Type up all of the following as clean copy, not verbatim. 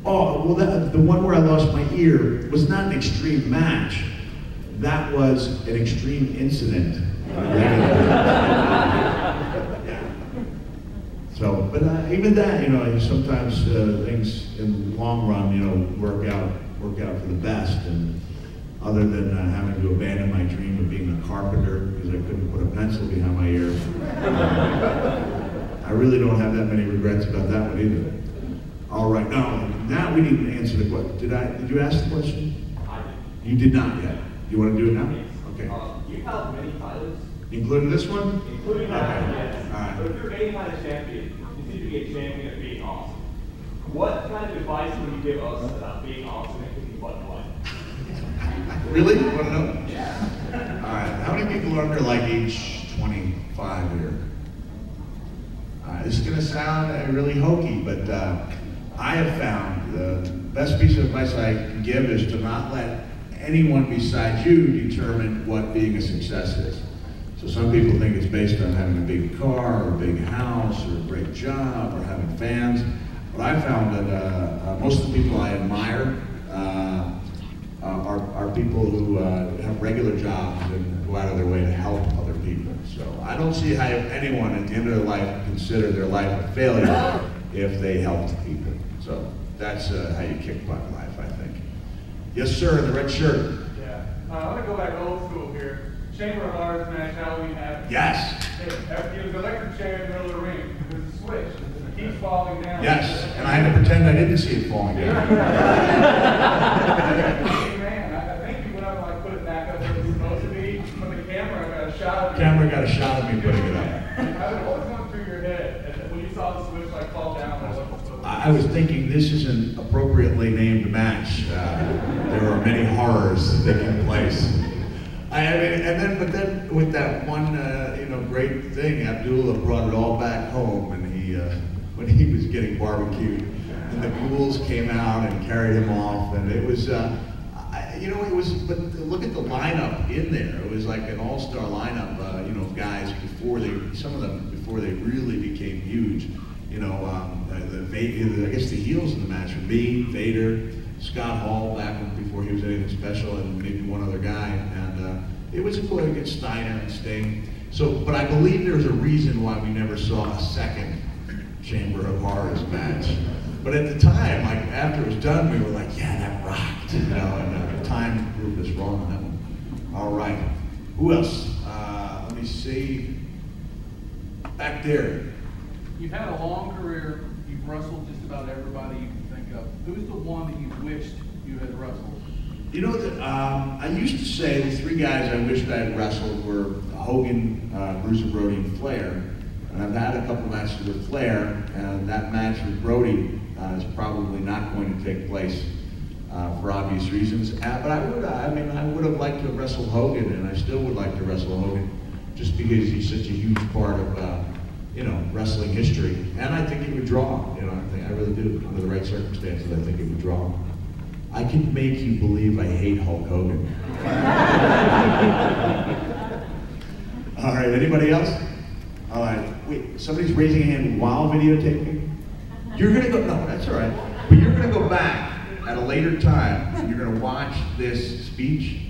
Oh, well, the one where I lost my ear was not an extreme match. That was an extreme incident. Yeah. So, but even that, you know, sometimes things in the long run, you know, work out for the best. And other than having to abandon my dream of being a carpenter because I couldn't put a pencil behind my ear, I really don't have that many regrets about that one either. All right, now we need to answer the question. Did you ask the question? I did. You did not yet. You want to do it now? Yes. Okay. You held many titles. Including this one? Including that one, yes. All right. But if you're any kind of champion, you seem to be a champion at being awesome. What kind of advice would you give us about being awesome and kicking butt in life? Really? You want to know? Yeah. All right. How many people are under like age 25 here? This is going to sound really hokey, but I have found the best piece of advice I can give is to not let anyone besides you determine what being a success is. So some people think it's based on having a big car or a big house or a great job or having fans. But I found that most of the people I admire are people who have regular jobs and go out of their way to help other people. So I don't see how anyone at the end of their life would consider their life a failure if they helped people. So that's how you kick butt in life, I think. Yes, sir, in the red shirt. Yeah. I want to go back old school here. Chamber of Ours match, how we have. Yes. It was an electric chair in the middle of the ring. There's a switch. It keeps falling down. Yes, and I had to pretend I didn't see it falling down. Hey, man, I think you went up and like put it back up where it's supposed to be. From the camera, I got a shot of The camera got a shot of me putting it up. How did what was going through your head when you saw the switch like fall down? I was thinking this is an appropriately named match. There are many horrors taking place. But then with that one, great thing, Abdullah brought it all back home, and when he was getting barbecued, and the ghouls came out and carried him off, and it was, but look at the lineup in there. It was like an all-star lineup, guys before they really became huge. I guess the heels in the match were me, Vader, Scott Hall back before he was anything special, and maybe one other guy. And it was cool against Steiner and Sting. So, but I believe there's a reason why we never saw a second Chamber of Horrors match. But at the time, like after it was done, we were like, yeah, that rocked, and time proved us wrong on that one. All right, who else? Let me see. Back there. You've had a long career. You've wrestled just about everybody you can think of. Who's the one that you wished you had wrestled? You know that I used to say the three guys I wished I had wrestled were Hogan, Bruiser Brody, and Flair. And I've had a couple matches with Flair, and that match with Brody is probably not going to take place for obvious reasons. But I would have liked to have wrestled Hogan, and I still would like to wrestle Hogan, just because he's such a huge part of wrestling history. And I think it would draw. I really do. Under the right circumstances, I think it would draw. I can make you believe I hate Hulk Hogan. All right, anybody else? All right, wait, somebody's raising a hand while videotaping? You're gonna go, no, that's all right. But you're gonna go back at a later time, and you're gonna watch this speech.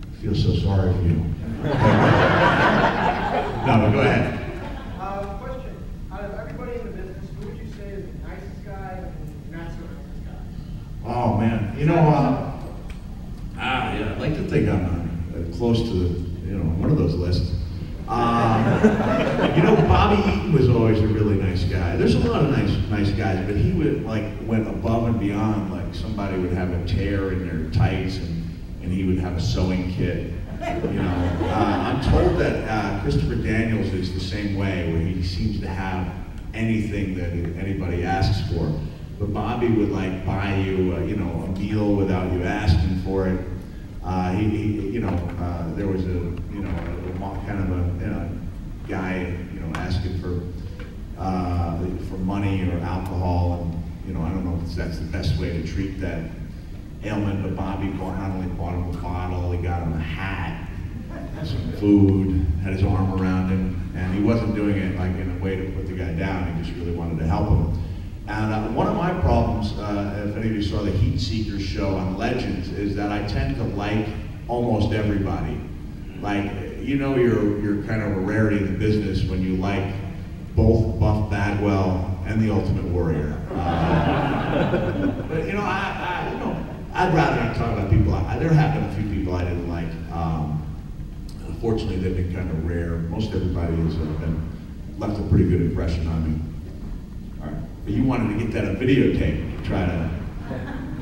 I feel so sorry for you. No, go ahead. Question, out of everybody in the business, who would you say is the nicest guy and not so nicest guy? Oh man, yeah, I'd like to think I'm close to one of those lists. Bobby Eaton was always a really nice guy. There's a lot of nice guys, but he would went above and beyond. Like somebody would have a tear in their tights, and he would have a sewing kit. I'm told that Christopher Daniels is the same way, where he seems to have anything that anybody asks for. But Bobby would buy you, a meal without you asking for it. There was a guy, asking for money or alcohol, and I don't know if that's the best way to treat that ailment. But Bobby not only bought him a bottle, he got him a hat, some food, had his arm around him, and he wasn't doing it in a way to put the guy down. He just really wanted to help him. And one of my problems, if any of you saw the Heat Seekers show on Legends, is that I tend to like almost everybody. Like, you know, you're kind of a rarity in the business when you like both Buff Bagwell and the Ultimate Warrior. But you know, I'd rather not talk about people. There have been a few people I didn't like. Unfortunately, they've been kind of rare. Most everybody has left a pretty good impression on me. All right, but you wanted to get that on videotape to try to.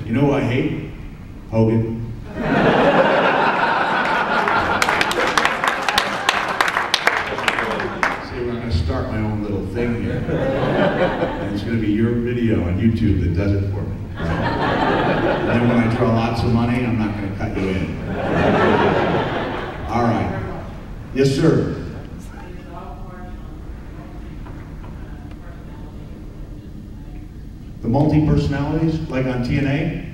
You know who I hate? Hogan. Start my own little thing here. And it's going to be your video on YouTube that does it for me. And then when I draw lots of money, I'm not going to cut you in. All right. Yes, sir. The multi-personalities, like on TNA?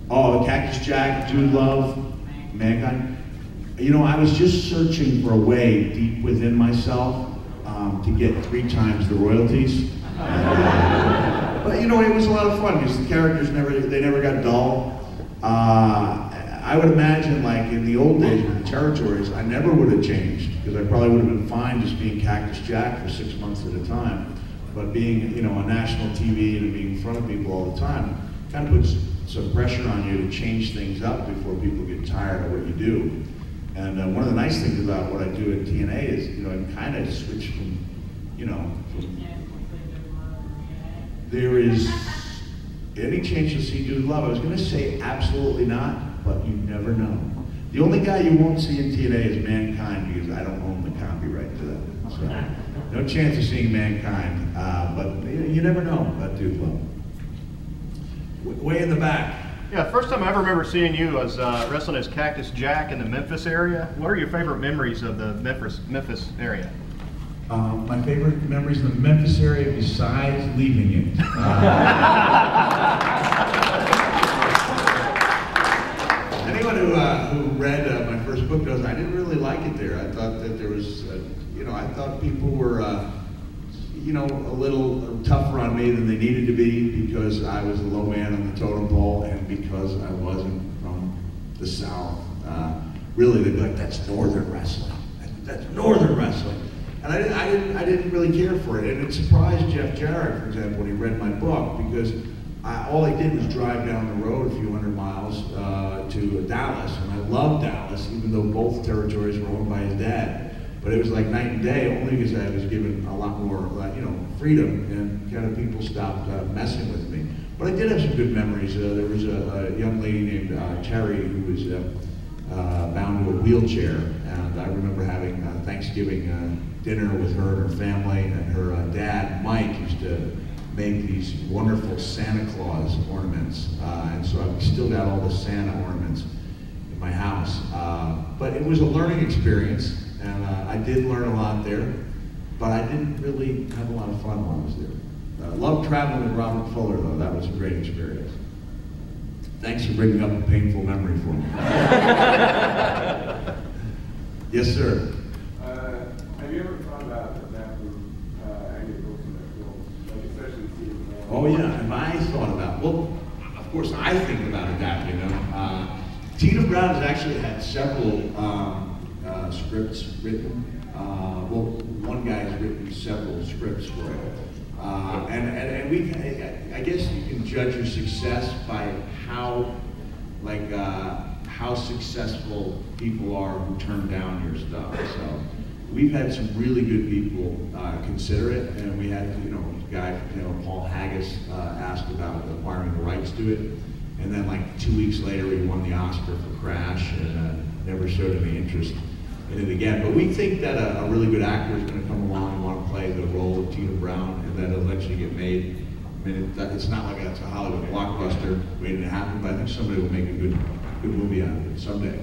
Oh, the Cactus Jack, Dude Love, Mankind. You know, I was just searching for a way deep within myself to get 3 times the royalties. But you know, it was a lot of fun because the characters never got dull. I would imagine, like in the old days with the territories, I never would have changed because I probably would have been fine just being Cactus Jack for 6 months at a time. But being, you know, on national TV and being in front of people all the time kind of puts some pressure on you to change things up before people get tired of what you do. And one of the nice things about what I do at TNA is, you know, I kind of switch from, you know, there is any chance you'll see Dude Love. I was going to say absolutely not, but you never know. The only guy you won't see in TNA is Mankind because I don't own the copyright to that. So no chance of seeing Mankind, but you never know about Dude Love. Way in the back. Yeah, first time I ever remember seeing you was wrestling as Cactus Jack in the Memphis area. What are your favorite memories of the Memphis area? My favorite memories in the Memphis area besides leaving it. Anyone who read my first book knows I didn't really like it there. I thought that there was, you know, I thought people were, you know, a little tougher on me than they needed to be because I was a low man on the totem pole and because I wasn't from the South. Really, they'd be like, "That's Northern wrestling. That's Northern wrestling," and I didn't really care for it. And it surprised Jeff Jarrett, for example, when he read my book because all I did was drive down the road a few hundred miles to Dallas, and I loved Dallas, even though both territories were owned by his dad. But it was like night and day, only because I was given a lot more, you know, freedom, and kind of people stopped messing with me. But I did have some good memories. There was a young lady named Terry who was bound to a wheelchair, and I remember having Thanksgiving dinner with her and her family, and her dad, Mike, used to make these wonderful Santa Claus ornaments, and so I've still got all the Santa ornaments in my house. But it was a learning experience. And I did learn a lot there, but I didn't really have a lot of fun while I was there. Loved traveling with Robert Fuller, though. That was a great experience. Thanks for bringing up a painful memory for me. Yes, sir. Have you ever thought about that from any books in the film, like especially Tina Brown? Oh yeah, have I thought about? Well, of course I think about it that, you know. Tina Brown has actually had several scripts written. Well, one guy's written several scripts for it. And we, I guess you can judge your success by how, like, how successful people are who turn down your stuff. So we've had some really good people consider it, and we had, you know, a guy, you know, Paul Haggis asked about acquiring the rights to it, and then like 2 weeks later he won the Oscar for Crash, and never showed any interest in it again. But we think that a really good actor is going to come along and want to play the role of Tina Brown, and that it'll eventually get made. I mean, it's not like it's a Hollywood blockbuster waiting to happen, but I think somebody will make a good movie out of it someday.